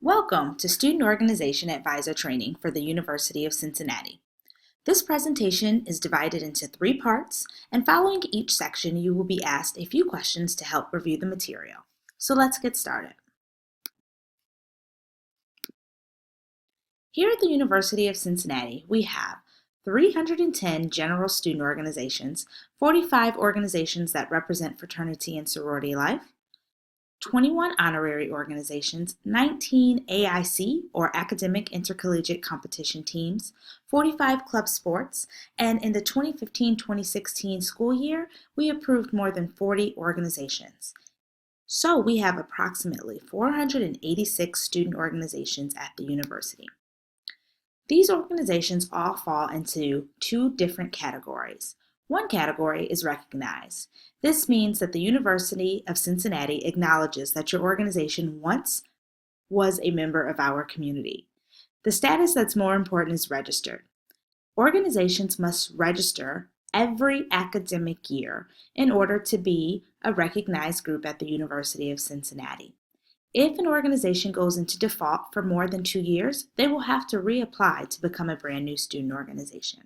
Welcome to Student Organization Advisor Training for the University of Cincinnati. This presentation is divided into 3 parts, and following each section, you will be asked a few questions to help review the material. So let's get started. Here at the University of Cincinnati, we have 310 general student organizations, 45 organizations that represent fraternity and sorority life, 21 honorary organizations, 19 AIC or Academic Intercollegiate Competition teams, 45 club sports, and in the 2015-2016 school year, we approved more than 40 organizations. So we have approximately 486 student organizations at the university. These organizations all fall into 2 different categories. One category is recognized. This means that the University of Cincinnati acknowledges that your organization once was a member of our community. The status that's more important is registered. Organizations must register every academic year in order to be a recognized group at the University of Cincinnati. If an organization goes into default for more than 2 years, they will have to reapply to become a brand new student organization.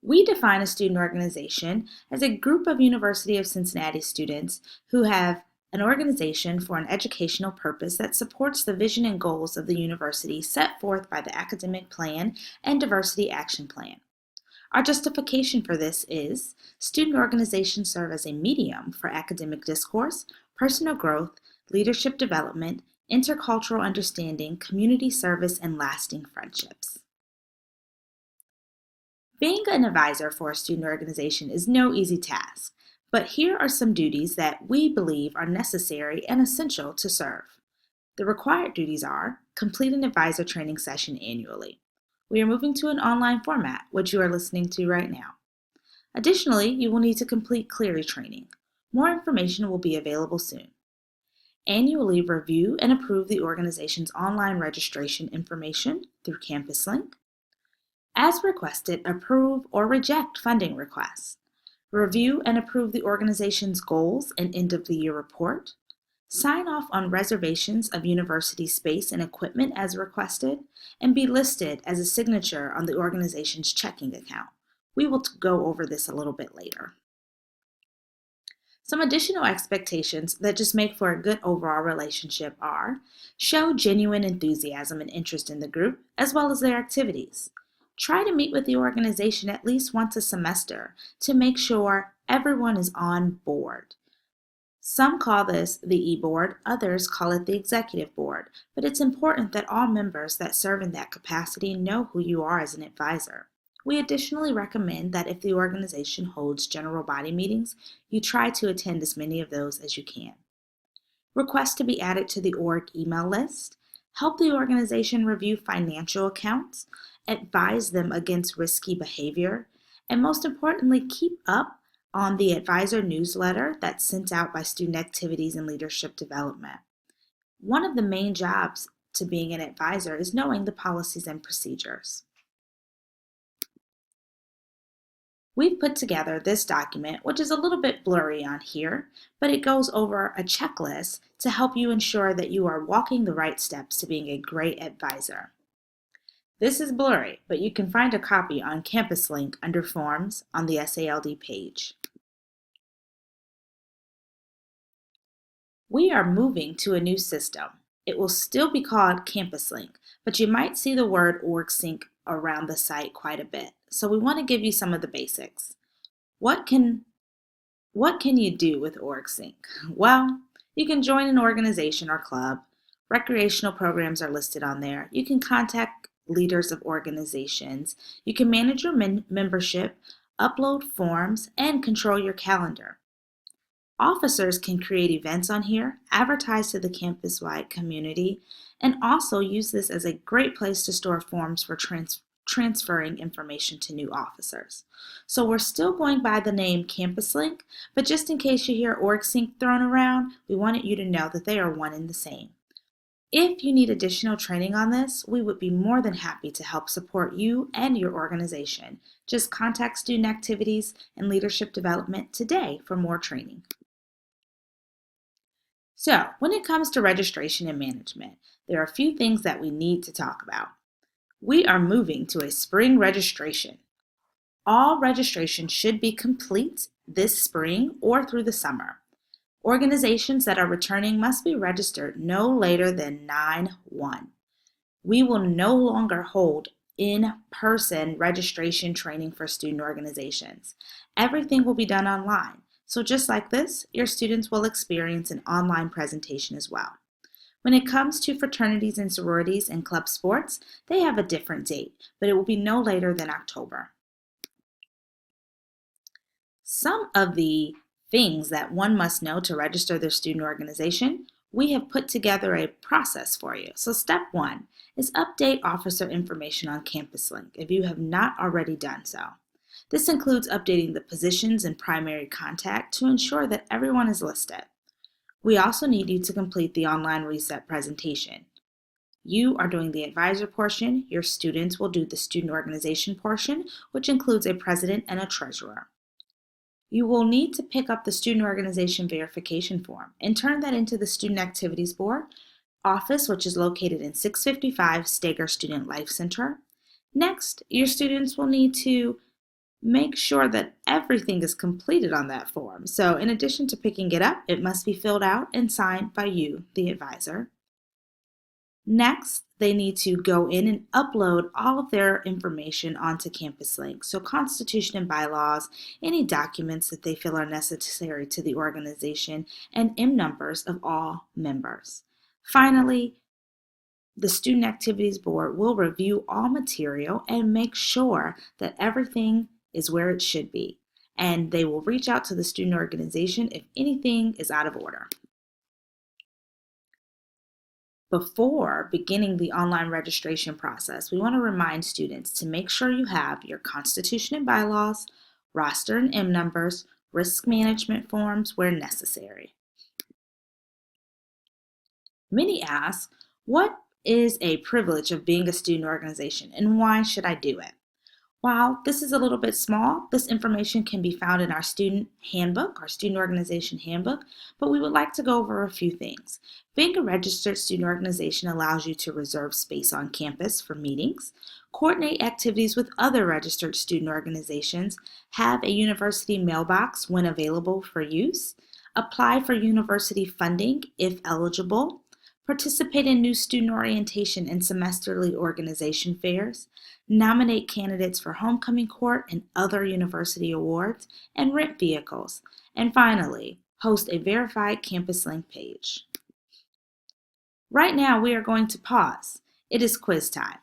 We define a student organization as a group of University of Cincinnati students who have an organization for an educational purpose that supports the vision and goals of the university set forth by the Academic Plan and Diversity Action Plan. Our justification for this is student organizations serve as a medium for academic discourse, personal growth, leadership development, intercultural understanding, community service, and lasting friendships. Being an advisor for a student organization is no easy task, but here are some duties that we believe are necessary and essential to serve. The required duties are complete an advisor training session annually. We are moving to an online format, which you are listening to right now. Additionally, you will need to complete Clery training. More information will be available soon. Annually review and approve the organization's online registration information through CampusLink. As requested, approve or reject funding requests. Review and approve the organization's goals and end-of-the-year report. Sign off on reservations of university space and equipment as requested, and be listed as a signature on the organization's checking account. We will go over this a little bit later. Some additional expectations that just make for a good overall relationship are show genuine enthusiasm and interest in the group, as well as their activities. Try to meet with the organization at least once a semester to make sure everyone is on board. Some call this the e-board, others call it the executive board, but it's important that all members that serve in that capacity know who you are as an advisor. We additionally recommend that if the organization holds general body meetings, you try to attend as many of those as you can. Request to be added to the org email list. Help the organization review financial accounts, advise them against risky behavior, and most importantly, keep up on the advisor newsletter that's sent out by Student Activities and Leadership Development. One of the main jobs to being an advisor is knowing the policies and procedures. We've put together this document, which is a little bit blurry on here, but it goes over a checklist to help you ensure that you are walking the right steps to being a great advisor. This is blurry, but you can find a copy on CampusLink under Forms on the SALD page. We are moving to a new system. It will still be called CampusLink, but you might see the word OrgSync around the site quite a bit. So we want to give you some of the basics. What can you do with OrgSync? Well, you can join an organization or club. Recreational programs are listed on there. You can contact leaders of organizations. You can manage your membership, upload forms, and control your calendar. Officers can create events on here, advertise to the campus-wide community, and also use this as a great place to store forms for transferring information to new officers. So we're still going by the name CampusLink, but just in case you hear OrgSync thrown around, we wanted you to know that they are one and the same. If you need additional training on this, we would be more than happy to help support you and your organization. Just contact Student Activities and Leadership Development today for more training. So, when it comes to registration and management, there are a few things that we need to talk about. We are moving to a spring registration. All registration should be complete this spring or through the summer. Organizations that are returning must be registered no later than 9/1. We will no longer hold in-person registration training for student organizations. Everything will be done online. So just like this, your students will experience an online presentation as well. When it comes to fraternities and sororities and club sports, they have a different date, but it will be no later than October. Some of the things that one must know to register their student organization, we have put together a process for you. So step one is update officer information on CampusLink if you have not already done so. This includes updating the positions and primary contact to ensure that everyone is listed. We also need you to complete the online reset presentation. You are doing the advisor portion, your students will do the student organization portion, which includes a president and a treasurer. You will need to pick up the student organization verification form and turn that into the Student Activities Board office, which is located in 655 Steger Student Life Center. Next, your students will need to make sure that everything is completed on that form. So in addition to picking it up, it must be filled out and signed by you, the advisor. Next, they need to go in and upload all of their information onto CampusLink. So Constitution and bylaws, any documents that they feel are necessary to the organization, and M numbers of all members. Finally, the Student Activities Board will review all material and make sure that everything is where it should be. And they will reach out to the student organization if anything is out of order. Before beginning the online registration process, we want to remind students to make sure you have your Constitution and bylaws, roster and M numbers, risk management forms where necessary. Many ask, what is a privilege of being a student organization and why should I do it? While this is a little bit small, this information can be found in our student handbook, our student organization handbook, but we would like to go over a few things. Being a registered student organization allows you to reserve space on campus for meetings, coordinate activities with other registered student organizations, have a university mailbox when available for use, apply for university funding if eligible, participate in new student orientation and semesterly organization fairs, nominate candidates for homecoming court and other university awards, and rent vehicles. And finally, host a verified CampusLink page. Right now, we are going to pause. It is quiz time.